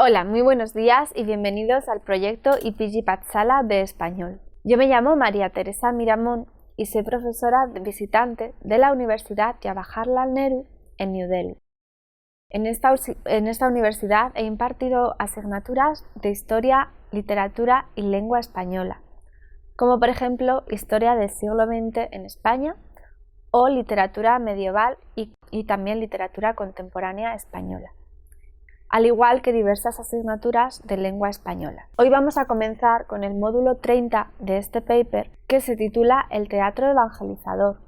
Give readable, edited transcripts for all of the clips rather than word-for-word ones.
Hola, muy buenos días y bienvenidos al proyecto IPG Pathshala de español. Yo me llamo María Teresa Miramón y soy profesora visitante de la Universidad Jawaharlal Nehru en New Delhi. En esta universidad he impartido asignaturas de Historia, Literatura y Lengua Española, como por ejemplo Historia del siglo XX en España o Literatura medieval y también Literatura contemporánea española, al igual que diversas asignaturas de lengua española. Hoy vamos a comenzar con el módulo 30 de este paper, que se titula El teatro evangelizador,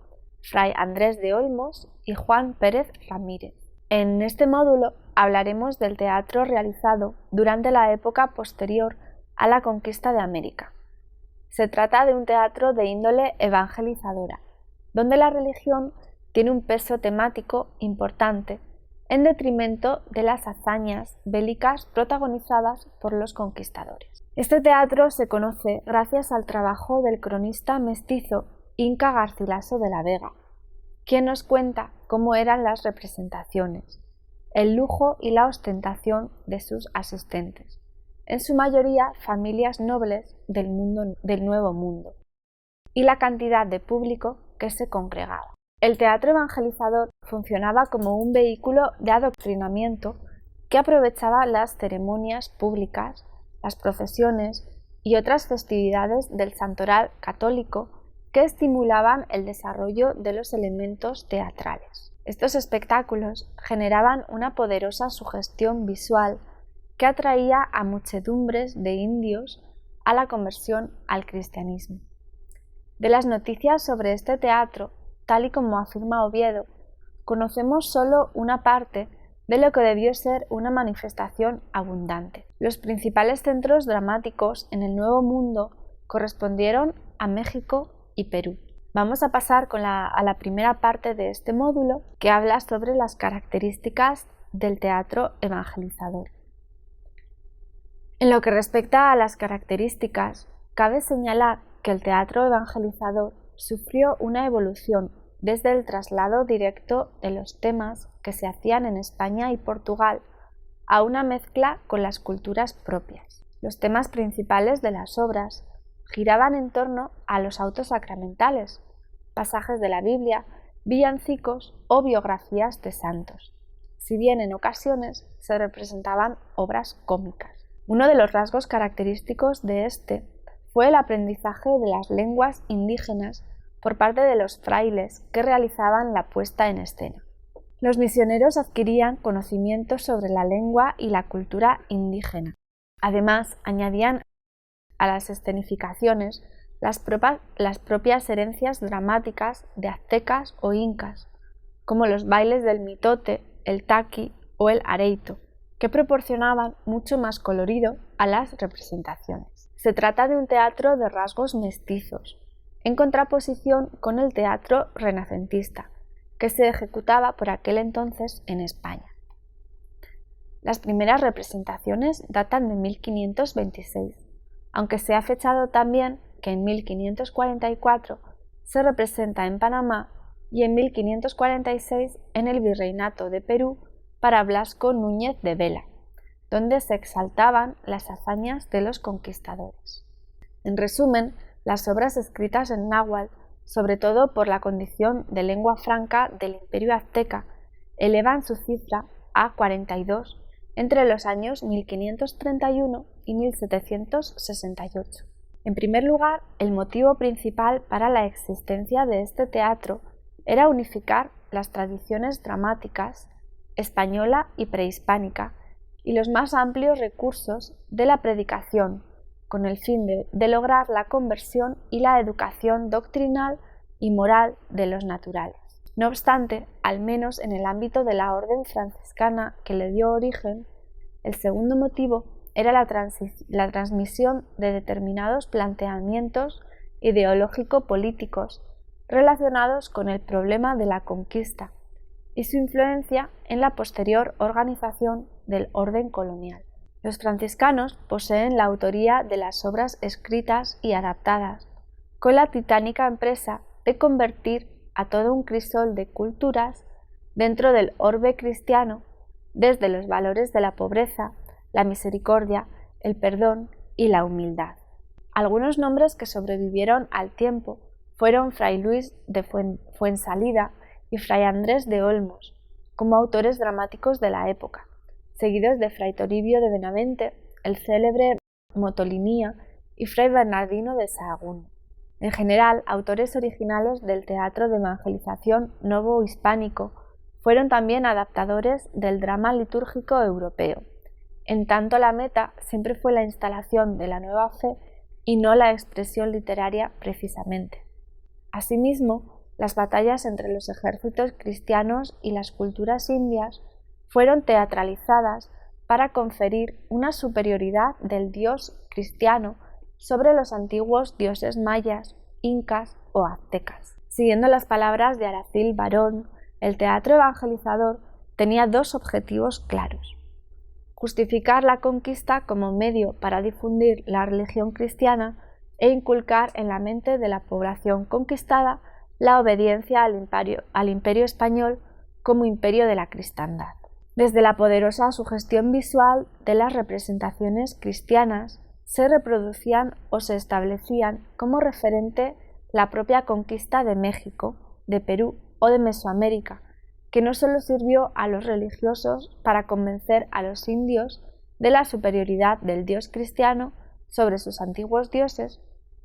Fray Andrés de Olmos y Juan Pérez Ramírez. En este módulo hablaremos del teatro realizado durante la época posterior a la conquista de América. Se trata de un teatro de índole evangelizadora, donde la religión tiene un peso temático importante en detrimento de las hazañas bélicas protagonizadas por los conquistadores. Este teatro se conoce gracias al trabajo del cronista mestizo Inca Garcilaso de la Vega, quien nos cuenta cómo eran las representaciones, el lujo y la ostentación de sus asistentes, en su mayoría familias nobles del Nuevo Mundo, y la cantidad de público que se congregaba. El teatro evangelizador funcionaba como un vehículo de adoctrinamiento que aprovechaba las ceremonias públicas, las procesiones y otras festividades del santoral católico que estimulaban el desarrollo de los elementos teatrales. Estos espectáculos generaban una poderosa sugestión visual que atraía a muchedumbres de indios a la conversión al cristianismo. De las noticias sobre este teatro, tal y como afirma Oviedo, conocemos solo una parte de lo que debió ser una manifestación abundante. Los principales centros dramáticos en el Nuevo Mundo correspondieron a México y Perú. Vamos a pasar a la primera parte de este módulo, que habla sobre las características del teatro evangelizador. En lo que respecta a las características, cabe señalar que el teatro evangelizador sufrió una evolución desde el traslado directo de los temas que se hacían en España y Portugal a una mezcla con las culturas propias. Los temas principales de las obras giraban en torno a los autos sacramentales, pasajes de la Biblia, villancicos o biografías de santos, si bien en ocasiones se representaban obras cómicas. Uno de los rasgos característicos de este fue el aprendizaje de las lenguas indígenas por parte de los frailes que realizaban la puesta en escena. Los misioneros adquirían conocimientos sobre la lengua y la cultura indígena. Además, añadían a las escenificaciones las propias herencias dramáticas de aztecas o incas, como los bailes del mitote, el taqui o el areito, que proporcionaban mucho más colorido a las representaciones. Se trata de un teatro de rasgos mestizos, en contraposición con el teatro renacentista, que se ejecutaba por aquel entonces en España. Las primeras representaciones datan de 1526, aunque se ha fechado también que en 1544 se representa en Panamá y en 1546 en el Virreinato de Perú para Blasco Núñez de Vela, donde se exaltaban las hazañas de los conquistadores. En resumen, las obras escritas en náhuatl, sobre todo por la condición de lengua franca del Imperio azteca, elevan su cifra a 42 entre los años 1531 y 1768. En primer lugar, el motivo principal para la existencia de este teatro era unificar las tradiciones dramáticas española y prehispánica y los más amplios recursos de la predicación, con el fin de lograr la conversión y la educación doctrinal y moral de los naturales. No obstante, al menos en el ámbito de la orden franciscana que le dio origen, el segundo motivo era la transmisión de determinados planteamientos ideológico-políticos relacionados con el problema de la conquista y su influencia en la posterior organización del orden colonial. Los franciscanos poseen la autoría de las obras escritas y adaptadas, con la titánica empresa de convertir a todo un crisol de culturas dentro del orbe cristiano, desde los valores de la pobreza la misericordia, el perdón y la humildad. Algunos nombres que sobrevivieron al tiempo fueron Fray Luis de Fuensalida y Fray Andrés de Olmos, como autores dramáticos de la época, seguidos de Fray Toribio de Benavente, el célebre Motolinía y Fray Bernardino de Sahagún. En general, autores originales del teatro de evangelización novo-hispánico fueron también adaptadores del drama litúrgico europeo, en tanto la meta siempre fue la instalación de la nueva fe y no la expresión literaria precisamente. Asimismo, las batallas entre los ejércitos cristianos y las culturas indias fueron teatralizadas para conferir una superioridad del dios cristiano sobre los antiguos dioses mayas, incas o aztecas. Siguiendo las palabras de Aracil Barón, el teatro evangelizador tenía dos objetivos claros: justificar la conquista como medio para difundir la religión cristiana e inculcar en la mente de la población conquistada la obediencia al imperio español como imperio de la cristiandad. Desde la poderosa sugestión visual de las representaciones cristianas se reproducían o se establecían como referente la propia conquista de México, de Perú o de Mesoamérica, que no solo sirvió a los religiosos para convencer a los indios de la superioridad del dios cristiano sobre sus antiguos dioses,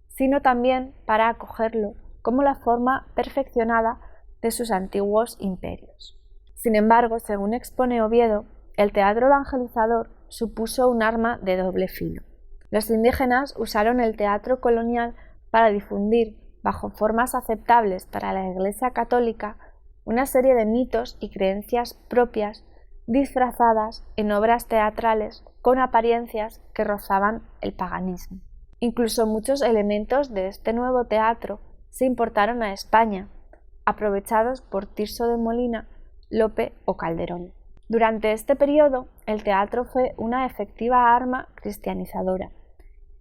sino también para acogerlo como la forma perfeccionada de sus antiguos imperios. Sin embargo, según expone Oviedo, el teatro evangelizador supuso un arma de doble filo. Los indígenas usaron el teatro colonial para difundir, bajo formas aceptables para la Iglesia católica, una serie de mitos y creencias propias disfrazadas en obras teatrales con apariencias que rozaban el paganismo. Incluso muchos elementos de este nuevo teatro se importaron a España, aprovechados por Tirso de Molina, Lope o Calderón. Durante este periodo, el teatro fue una efectiva arma cristianizadora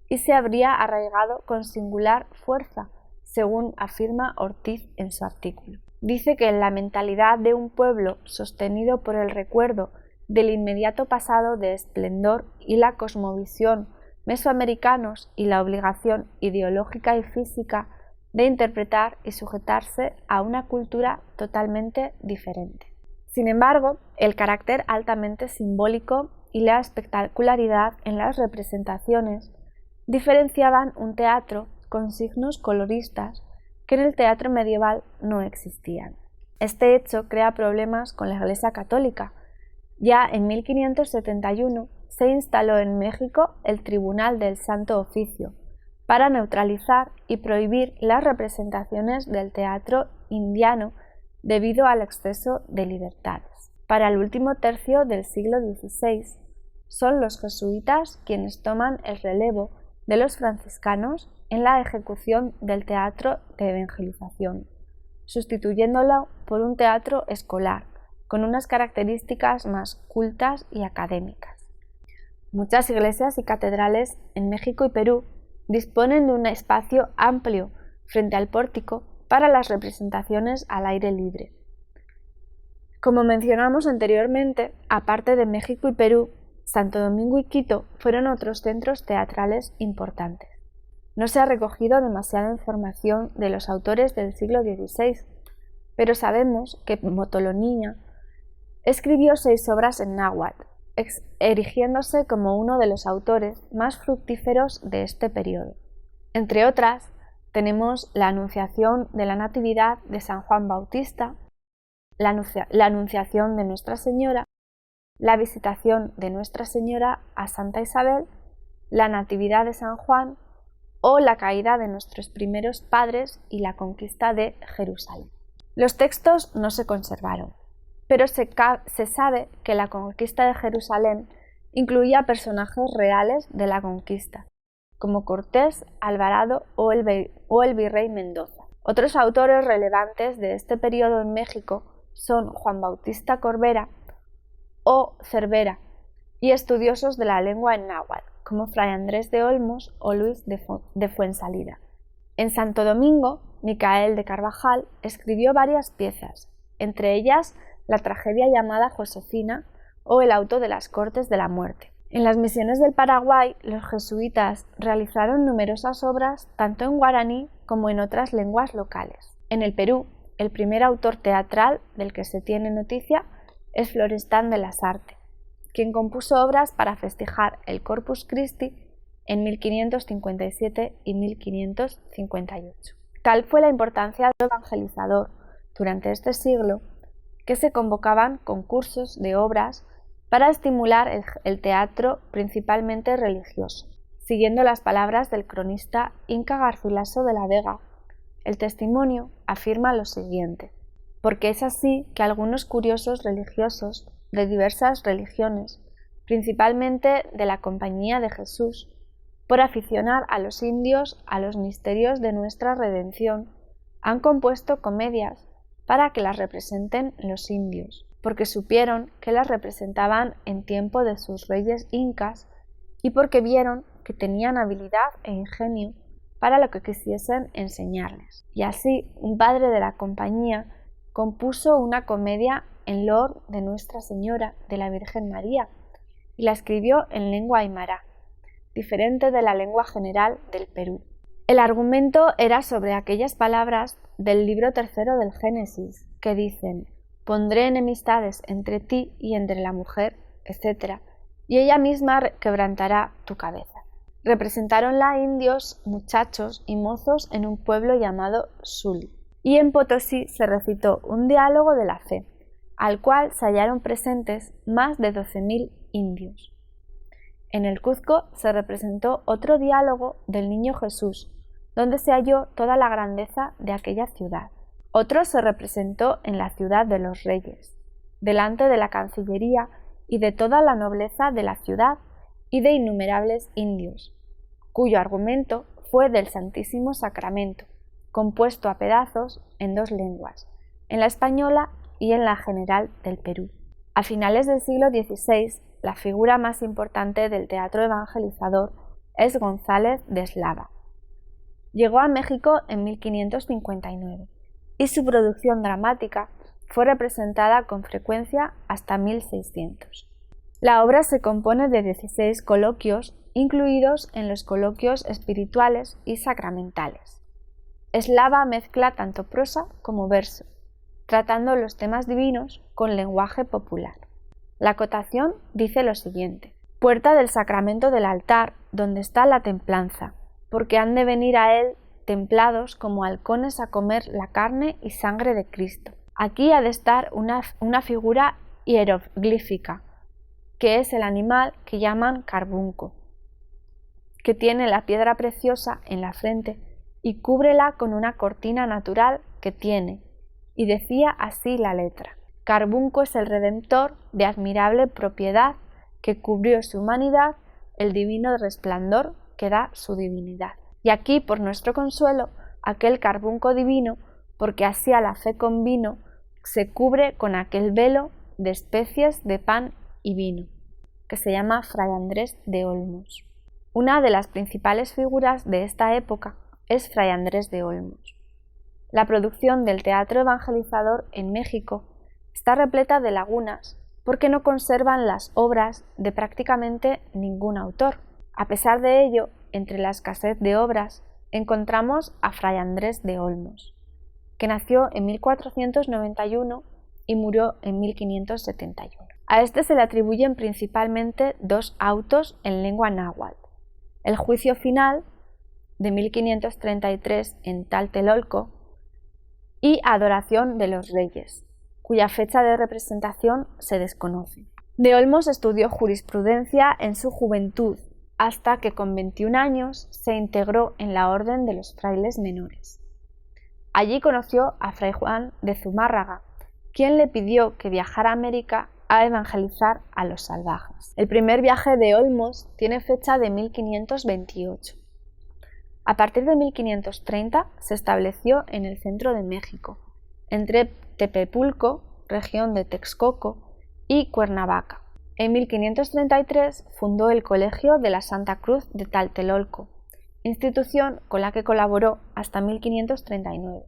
y se habría arraigado con singular fuerza, según afirma Ortiz en su artículo. Dice que en la mentalidad de un pueblo sostenido por el recuerdo del inmediato pasado de esplendor y la cosmovisión mesoamericanos y la obligación ideológica y física de interpretar y sujetarse a una cultura totalmente diferente. Sin embargo, el carácter altamente simbólico y la espectacularidad en las representaciones diferenciaban un teatro con signos coloristas que en el teatro medieval no existían. Este hecho crea problemas con la Iglesia católica. Ya en 1571 se instaló en México el Tribunal del Santo Oficio para neutralizar y prohibir las representaciones del teatro indiano debido al exceso de libertades. Para el último tercio del siglo XVI, son los jesuitas quienes toman el relevo de los franciscanos en la ejecución del teatro de evangelización, sustituyéndolo por un teatro escolar, con unas características más cultas y académicas. Muchas iglesias y catedrales en México y Perú disponen de un espacio amplio frente al pórtico para las representaciones al aire libre. Como mencionamos anteriormente, aparte de México y Perú, Santo Domingo y Quito fueron otros centros teatrales importantes. No se ha recogido demasiada información de los autores del siglo XVI, pero sabemos que Motolinía escribió 6 obras en náhuatl, erigiéndose como uno de los autores más fructíferos de este periodo. Entre otras, tenemos la Anunciación de la Natividad de San Juan Bautista, la Anunciación de Nuestra Señora, la Visitación de Nuestra Señora a Santa Isabel, la Natividad de San Juan o la caída de nuestros primeros padres y la conquista de Jerusalén. Los textos no se conservaron, pero se sabe que la conquista de Jerusalén incluía personajes reales de la conquista, como Cortés, Alvarado o el virrey Mendoza. Otros autores relevantes de este periodo en México son Juan Bautista Corbera o Cervera, y estudiosos de la lengua en náhuatl, como Fray Andrés de Olmos o Luis de Fuensalida. En Santo Domingo, Micael de Carvajal escribió varias piezas, entre ellas la tragedia llamada Josefina o el auto de las Cortes de la Muerte. En las misiones del Paraguay, los jesuitas realizaron numerosas obras tanto en guaraní como en otras lenguas locales. En el Perú, el primer autor teatral del que se tiene noticia es Florestan de las Artes, quien compuso obras para festejar el Corpus Christi en 1557 y 1558. Tal fue la importancia del evangelizador durante este siglo que se convocaban concursos de obras para estimular el teatro principalmente religioso. Siguiendo las palabras del cronista Inca Garcilaso de la Vega, el testimonio afirma lo siguiente: porque es así que algunos curiosos religiosos de diversas religiones, principalmente de la Compañía de Jesús, por aficionar a los indios a los misterios de nuestra redención, han compuesto comedias para que las representen los indios, porque supieron que las representaban en tiempo de sus reyes incas y porque vieron que tenían habilidad e ingenio para lo que quisiesen enseñarles. Y así, un padre de la compañía compuso una comedia en loor de Nuestra Señora de la Virgen María y la escribió en lengua aymara, diferente de la lengua general del Perú. El argumento era sobre aquellas palabras del libro tercero del Génesis que dicen: pondré enemistades entre ti y entre la mujer, etc., y ella misma quebrantará tu cabeza. Representaronla indios, muchachos y mozos en un pueblo llamado Suli. Y en Potosí se recitó un diálogo de la fe, al cual se hallaron presentes más de 12.000 indios. En el Cuzco se representó otro diálogo del Niño Jesús, donde se halló toda la grandeza de aquella ciudad. Otro se representó en la ciudad de los reyes, delante de la Cancillería y de toda la nobleza de la ciudad y de innumerables indios, cuyo argumento fue del Santísimo Sacramento, compuesto a pedazos en dos lenguas, en la española y en la general del Perú. A finales del siglo XVI, la figura más importante del teatro evangelizador es González de Eslava. Llegó a México en 1559 y su producción dramática fue representada con frecuencia hasta 1600. La obra se compone de 16 coloquios, incluidos en los coloquios espirituales y sacramentales. Eslava mezcla tanto prosa como verso, tratando los temas divinos con lenguaje popular. La acotación dice lo siguiente: puerta del sacramento del altar, donde está la templanza, porque han de venir a él templados como halcones a comer la carne y sangre de Cristo. Aquí ha de estar una figura hieroglífica, que es el animal que llaman carbunco, que tiene la piedra preciosa en la frente y cúbrela con una cortina natural que tiene, y decía así la letra: carbunco es el Redentor de admirable propiedad, que cubrió su humanidad el divino resplandor que da su divinidad. Y aquí, por nuestro consuelo, aquel carbunco divino, porque así a la fe con vino, se cubre con aquel velo de especies de pan y vino, que se llama Fray Andrés de Olmos. Una de las principales figuras de esta época es Fray Andrés de Olmos. La producción del teatro evangelizador en México está repleta de lagunas porque no conservan las obras de prácticamente ningún autor. A pesar de ello, entre la escasez de obras encontramos a Fray Andrés de Olmos, que nació en 1491 y murió en 1571. A este se le atribuyen principalmente dos autos en lengua náhuatl: el Juicio Final, de 1533 en Tlatelolco, y Adoración de los Reyes, cuya fecha de representación se desconoce. De Olmos estudió jurisprudencia en su juventud, hasta que con 21 años se integró en la Orden de los Frailes Menores. Allí conoció a Fray Juan de Zumárraga, quien le pidió que viajara a América a evangelizar a los salvajes. El primer viaje de Olmos tiene fecha de 1528. A partir de 1530 se estableció en el centro de México, entre Tepepulco, región de Texcoco, y Cuernavaca. En 1533 fundó el Colegio de la Santa Cruz de Tlatelolco, institución con la que colaboró hasta 1539,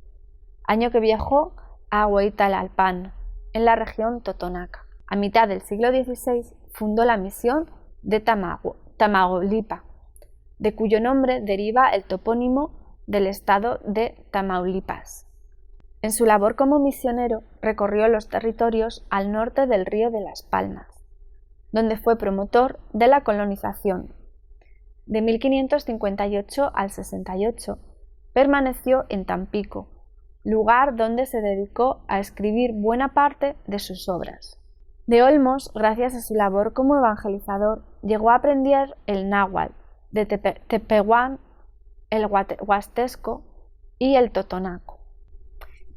año que viajó a Hueytalalpan, en la región totonaca. A mitad del siglo XVI fundó la misión de Tamaulipas, de cuyo nombre deriva el topónimo del estado de Tamaulipas. En su labor como misionero recorrió los territorios al norte del Río de las Palmas, donde fue promotor de la colonización. De 1558 al 68 permaneció en Tampico, lugar donde se dedicó a escribir buena parte de sus obras. De Olmos, gracias a su labor como evangelizador, llegó a aprender el náhuatl, de Tepehuán, el huastesco y el totonaco.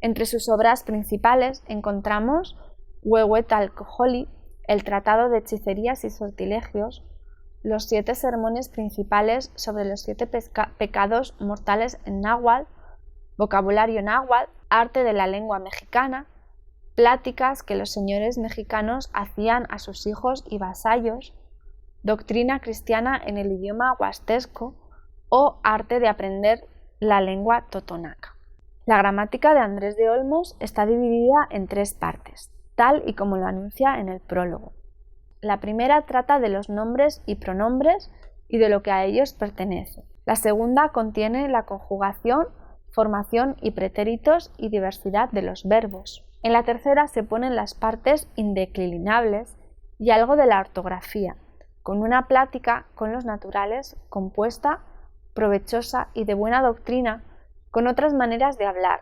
Entre sus obras principales encontramos Huehuetalcojoli, el Tratado de Hechicerías y Sortilegios, los 7 sermones principales sobre los 7 pecados mortales en náhuatl, vocabulario náhuatl, arte de la lengua mexicana, pláticas que los señores mexicanos hacían a sus hijos y vasallos, doctrina cristiana en el idioma huastesco o arte de aprender la lengua totonaca. La gramática de Andrés de Olmos está dividida en 3 partes, tal y como lo anuncia en el prólogo. La primera trata de los nombres y pronombres y de lo que a ellos pertenece. La segunda contiene la conjugación, formación y pretéritos y diversidad de los verbos. En la tercera se ponen las partes indeclinables y algo de la ortografía, con una plática con los naturales compuesta, provechosa y de buena doctrina, con otras maneras de hablar.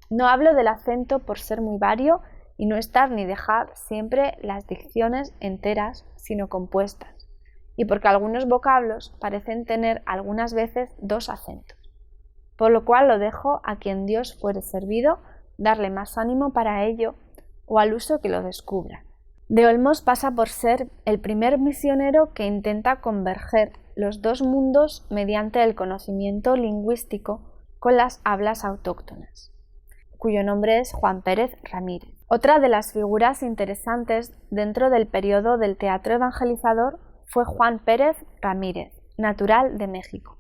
No hablo del acento por ser muy vario y no estar ni dejar siempre las dicciones enteras, sino compuestas, y porque algunos vocablos parecen tener algunas veces 2 acentos, por lo cual lo dejo a quien Dios fuere servido darle más ánimo para ello o al uso que lo descubra. De Olmos pasa por ser el primer misionero que intenta converger los 2 mundos mediante el conocimiento lingüístico con las hablas autóctonas, cuyo nombre es Juan Pérez Ramírez. Otra de las figuras interesantes dentro del periodo del teatro evangelizador fue Juan Pérez Ramírez, natural de México.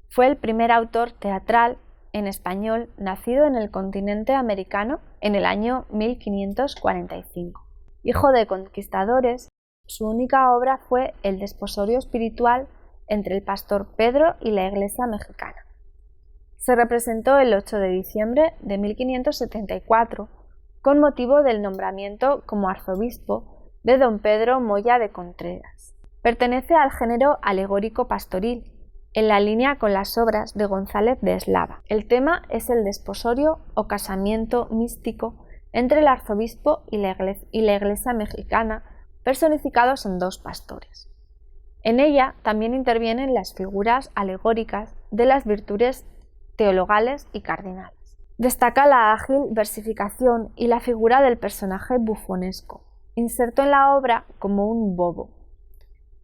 Fue el primer autor teatral en español nacido en el continente americano en el año 1545. Hijo de conquistadores, su única obra fue el desposorio espiritual entre el pastor Pedro y la iglesia mexicana. Se representó el 8 de diciembre de 1574 con motivo del nombramiento como arzobispo de don Pedro Moya de Contreras. Pertenece al género alegórico pastoril, en la línea con las obras de González de Eslava. El tema es el desposorio o casamiento místico entre el arzobispo y la iglesia mexicana, personificados en 2 pastores. En ella también intervienen las figuras alegóricas de las virtudes teologales y cardinales. Destaca la ágil versificación y la figura del personaje bufonesco, inserto en la obra como un bobo.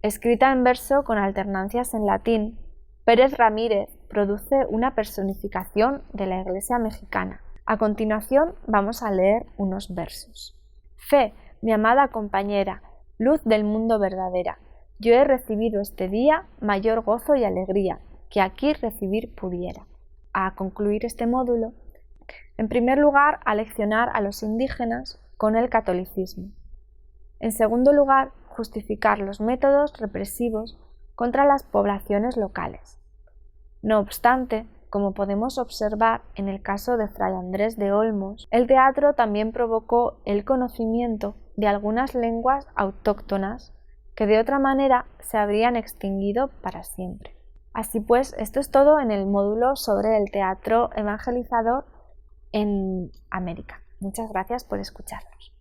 Escrita en verso con alternancias en latín, Pérez Ramírez produce una personificación de la iglesia mexicana. A continuación vamos a leer unos versos. Fe, mi amada compañera, luz del mundo verdadera, yo he recibido este día mayor gozo y alegría que aquí recibir pudiera. A concluir este módulo, en primer lugar, aleccionar a los indígenas con el catolicismo. En segundo lugar, justificar los métodos represivos contra las poblaciones locales. No obstante, como podemos observar en el caso de Fray Andrés de Olmos, el teatro también provocó el conocimiento de algunas lenguas autóctonas que de otra manera se habrían extinguido para siempre. Así pues, esto es todo en el módulo sobre el teatro evangelizador en América. Muchas gracias por escucharnos.